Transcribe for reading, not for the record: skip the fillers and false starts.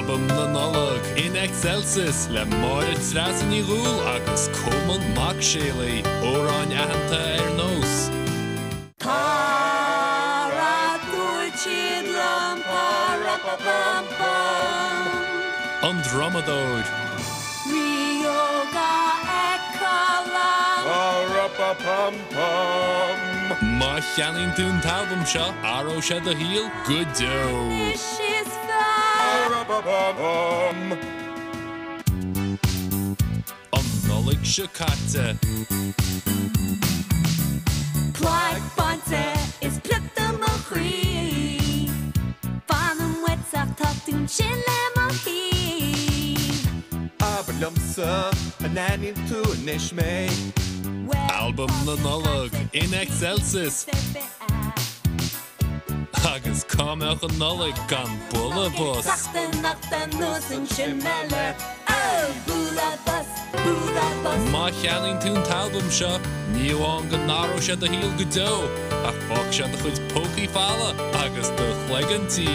Album na nolog in excelsis le máire trasan í rúil agus cuman mac séla óráin ahananta nos. Para dúirtíad lam para pam pam. An dromadóid. Rioga ecolam. Para pam pam. Má cheannaín dún talbum seo aró sé a híal go do. This is fun. Para pam pam. An nolig se caite. Clark Bonte is plucked am a chree. Fanum wetsach tatún sin lem a hí. Aberlumsa an anin tú nish me. Album na nolog in excelsis agus cámeach an nolig gan bulla bus. Sachten nach den nosen sin melle. Oh, bula bus, bula bus. Má cheannaín tún talbum seo níomháin go náró sé a híal go do ach fág sé a chuid pócaí fála agus do chleigantí.